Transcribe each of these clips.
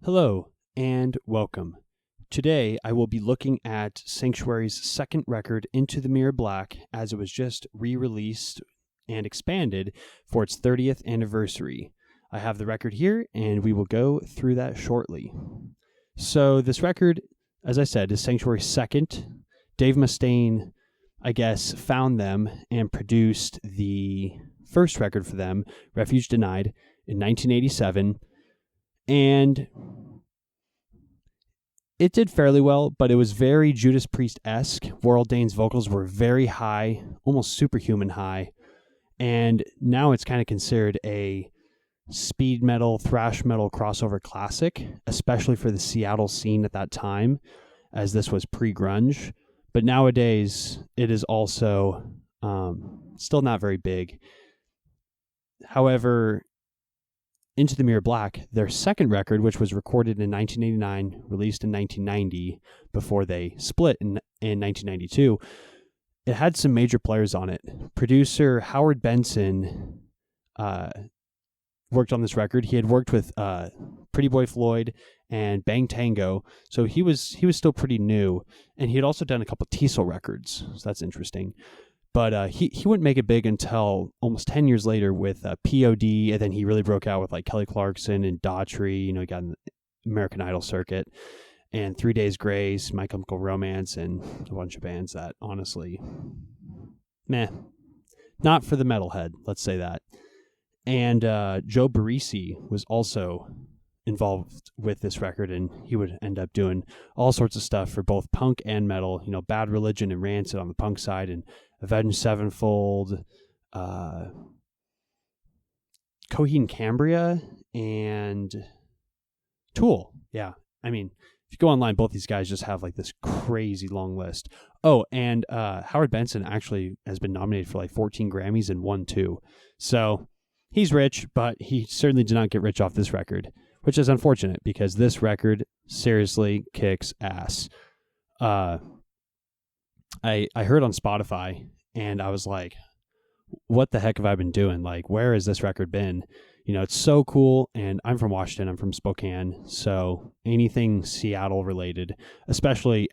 Hello and welcome. Today I will be looking at Sanctuary's second record, Into the Mirror Black, as it was just re-released and expanded for its 30th anniversary. I have the record here and we will go through that shortly. So this record, as I said, is Sanctuary's second. Dave Mustaine, I guess, found them and produced the first record for them, Refuge Denied, in 1987. And it did fairly well, but it was very Judas Priest-esque. Warrel Dane's vocals were very high, almost superhuman high. And now it's kind of considered a speed metal, thrash metal crossover classic, especially for the Seattle scene at that time, as this was pre-grunge. But nowadays, it is also still not very big. However, Into the Mirror Black, their second record, which was recorded in 1989, released in 1990, before they split in 1992, it had some major players on it. Producer Howard Benson worked on this record. He had worked with Pretty Boy Floyd and Bang Tango, so he was still pretty new, and he had also done a couple Teasel records, so that's interesting. But he wouldn't make it big until almost 10 years later with POD, and then he really broke out with like Kelly Clarkson and Daughtry. You know, he got in the American Idol circuit, and 3 Days Grace, My Chemical Romance, and a bunch of bands that honestly, not for the metalhead, let's say that. And Joe Barresi was also involved with this record, and he would end up doing all sorts of stuff for both punk and metal. You know, Bad Religion and Rancid on the punk side, and Avenged Sevenfold, Coheed and Cambria, and Tool. Yeah, I mean, if you go online, both these guys just have like this crazy long list. Oh, and Howard Benson actually has been nominated for like 14 Grammys and won 2. So he's rich, but he certainly did not get rich off this record, which is unfortunate because this record seriously kicks ass. I heard on Spotify and I was like, what the heck have I been doing? Like, where has this record been? You know, it's so cool. And I'm from Washington. I'm from Spokane. So anything Seattle related, especially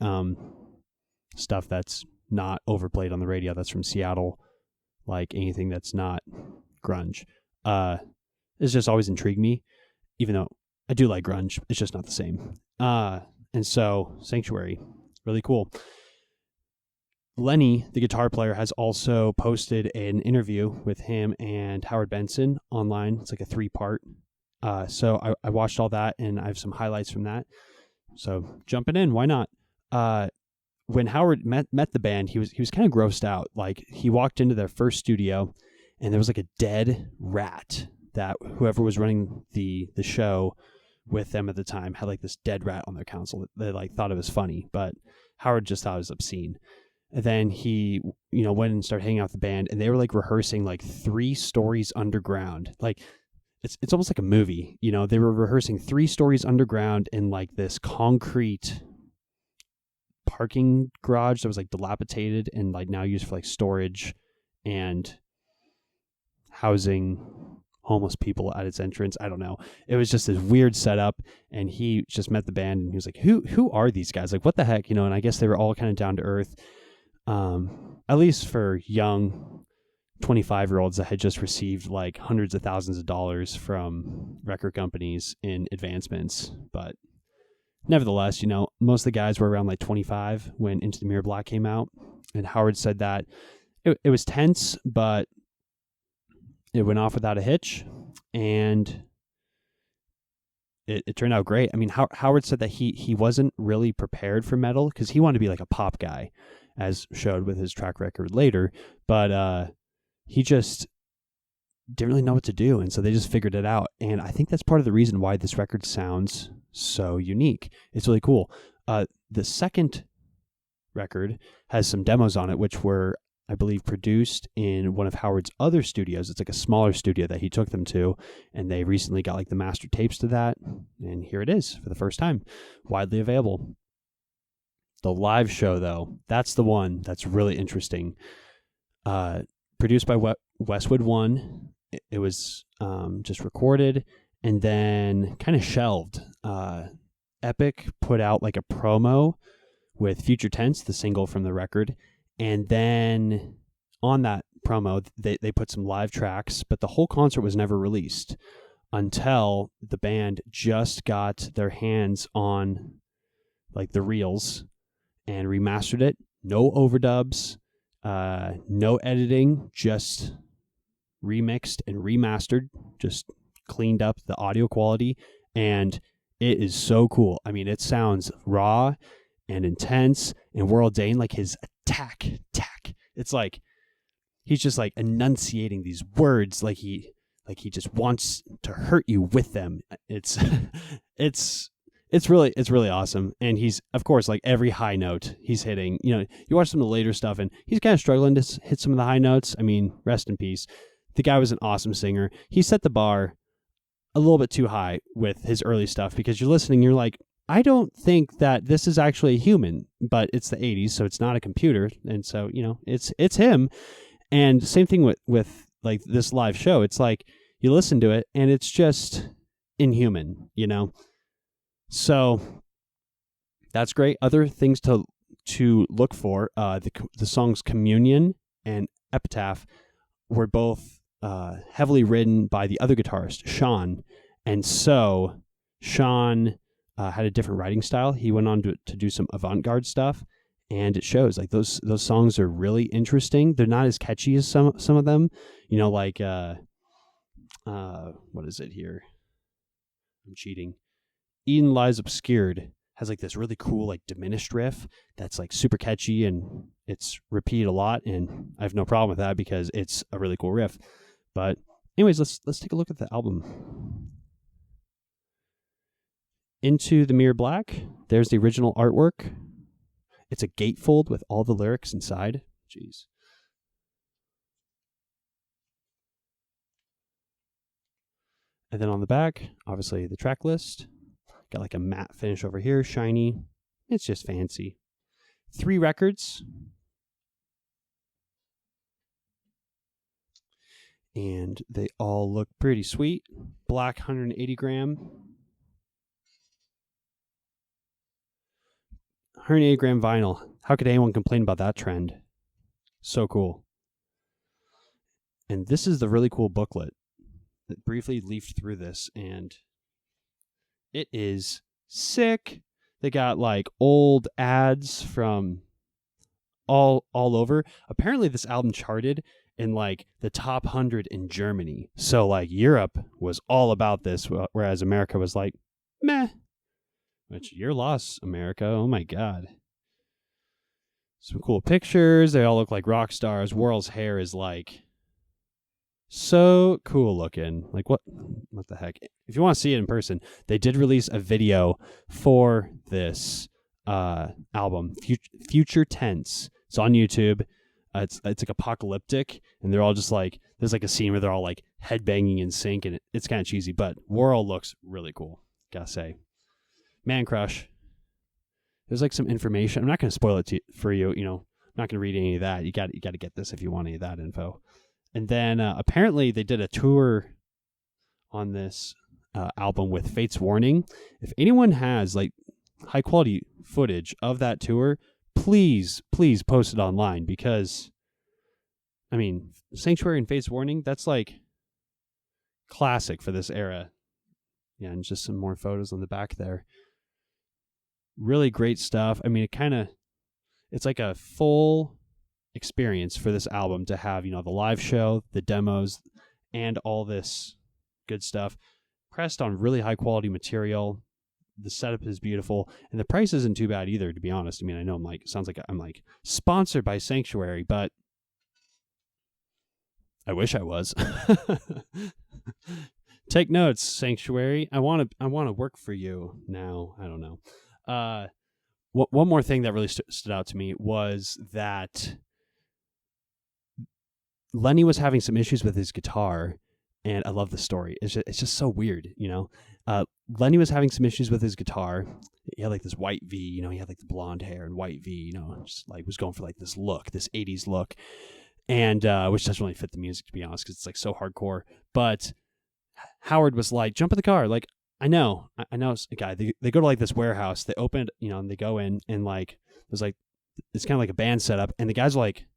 stuff that's not overplayed on the radio that's from Seattle, like anything that's not grunge, it's just always intrigued me, even though I do like grunge. It's just not the same. And so Sanctuary, really cool. Lenny, the guitar player, has also posted an interview with him and Howard Benson online. It's like a 3-part. So I watched all that, and I have some highlights from that. So jumping in, why not? When Howard met the band, he was kind of grossed out. Like, he walked into their first studio, and there was like a dead rat that whoever was running the show with them at the time had like this dead rat on their console. They like thought it was funny, but Howard just thought it was obscene. And then he, went and started hanging out with the band, and they were like rehearsing like 3 stories underground. Like, it's almost like a movie. They were rehearsing 3 stories underground in like this concrete parking garage that was like dilapidated and like now used for like storage and housing homeless people at its entrance. I don't know. It was just this weird setup, and he just met the band, and he was like, who are these guys? Like, what the heck? And I guess they were all kind of down to earth. At least for young 25-year-olds that had just received like hundreds of thousands of dollars from record companies in advancements. But nevertheless, most of the guys were around like 25 when Into the Mirror Black came out. And Howard said that it was tense, but it went off without a hitch, and it turned out great. I mean, Howard said that he wasn't really prepared for metal because he wanted to be like a pop guy, as showed with his track record later, but he just didn't really know what to do, and so they just figured it out. And I think that's part of the reason why this record sounds so unique. It's really cool. The second record has some demos on it, which were, I believe, produced in one of Howard's other studios. It's like a smaller studio that he took them to, and they recently got like the master tapes to that, and here it is for the first time, widely available. The live show, though, that's the one that's really interesting. Produced by Westwood One. It was just recorded and then kind of shelved. Epic put out like a promo with Future Tense, the single from the record, and then on that promo they put some live tracks, but the whole concert was never released until the band just got their hands on like the reels and remastered it. No overdubs, no editing, just remixed and remastered, just cleaned up the audio quality, and it is so cool. I mean, it sounds raw and intense, and Warrel Dane, like his attack. It's like he's just like enunciating these words like he just wants to hurt you with them. It's it's really awesome. And he's, of course, like every high note he's hitting. You know, you watch some of the later stuff and he's kind of struggling to hit some of the high notes. I mean, rest in peace. The guy was an awesome singer. He set the bar a little bit too high with his early stuff, because you're listening, you're like, I don't think that this is actually a human, but it's the 80s, so it's not a computer. And so, you know, it's him. And same thing with like this live show. It's like you listen to it and it's just inhuman, you know? So that's great. Other things to look for, the songs Communion and Epitaph were both heavily written by the other guitarist, Sean. And so Sean had a different writing style. He went on to do some avant-garde stuff, and it shows. Like those songs are really interesting. They're not as catchy as some of them, you know, like what is it here? I'm cheating. Eden Lies Obscured has like this really cool like diminished riff that's like super catchy, and it's repeated a lot, and I have no problem with that because it's a really cool riff. But anyways, let's take a look at the album. Into the Mirror Black, there's the original artwork. It's a gatefold with all the lyrics inside. Jeez. And then on the back, obviously the track list. Got like a matte finish over here, shiny. It's just fancy. 3 records. And they all look pretty sweet. Black 180 gram. 180 gram vinyl. How could anyone complain about that trend? So cool. And this is the really cool booklet that briefly leafed through this, and it is sick. They got like old ads from all over. Apparently this album charted in like the top 100 in Germany. So like Europe was all about this, whereas America was like, meh. Which, your loss, America. Oh my God. Some cool pictures. They all look like rock stars. Warrel's hair is like so cool looking. Like what the heck? If you want to see it in person, they did release a video for this album, Future Tense. It's on YouTube. It's like apocalyptic, and they're all just like, there's like a scene where they're all like headbanging in sync, and it's kind of cheesy, but Warrel looks really cool, gotta say. Man Crush. There's like some information. I'm not going to spoil it for you. You know, I'm not going to read any of that. You got to get this if you want any of that info. And then apparently they did a tour on this album with Fate's Warning. If anyone has like high quality footage of that tour, please post it online, because I mean, Sanctuary and Fate's Warning, that's like classic for this era. Yeah, and just some more photos on the back there. Really great stuff. I mean, it's like a full experience for this album to have, you know, the live show, the demos, and all this good stuff pressed on really high quality material. The setup is beautiful, and the price isn't too bad either, to be honest. I mean, I know sounds like I'm like sponsored by Sanctuary, but I wish I was. Take notes, Sanctuary. I want to work for you now. I don't know. One more thing that really stood out to me was that Lenny was having some issues with his guitar, and I love the story. It's just so weird, you know. Lenny was having some issues with his guitar. He had like this white V, you know. He had like the blonde hair and white V, you know. Just like was going for like this look, this 80s look, and which doesn't really fit the music, to be honest, because it's like so hardcore. But Howard was like, jump in the car. Like, I know it's a guy. They go to like this warehouse. They open it, and they go in, and like there's like it's kind of like a band setup, and the guys like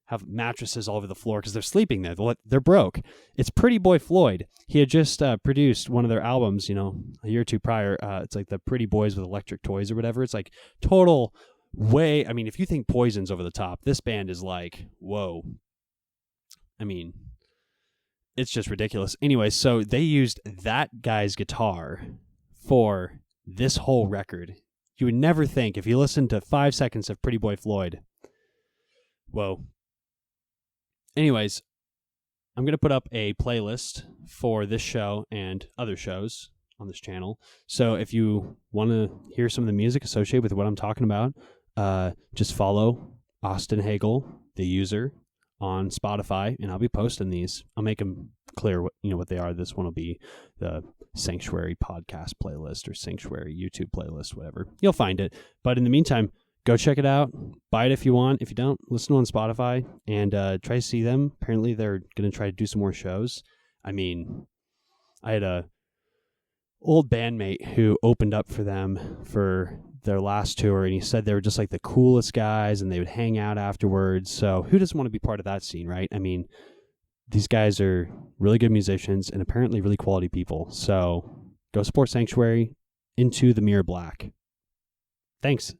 have mattresses all over the floor because they're sleeping there. They're broke. It's Pretty Boy Floyd. He had just produced one of their albums, a year or two prior. It's like the Pretty Boys with Electric Toys or whatever. It's like total way. I mean, if you think Poison's over the top, this band is like, whoa. I mean, it's just ridiculous. Anyway, so they used that guy's guitar for this whole record. You would never think, if you listen to 5 seconds of Pretty Boy Floyd, whoa. Anyways, I'm going to put up a playlist for this show and other shows on this channel. So if you want to hear some of the music associated with what I'm talking about, just follow Austin Hagel, the user, on Spotify, and I'll be posting these. I'll make them clear what they are. This one will be the Sanctuary podcast playlist or Sanctuary YouTube playlist, whatever. You'll find it. But in the meantime, go check it out. Buy it if you want. If you don't, listen on Spotify and try to see them. Apparently, they're going to try to do some more shows. I mean, I had a old bandmate who opened up for them for their last tour, and he said they were just like the coolest guys, and they would hang out afterwards. So who doesn't want to be part of that scene, right? I mean, these guys are really good musicians and apparently really quality people. So go support Sanctuary. Into the Mirror Black. Thanks.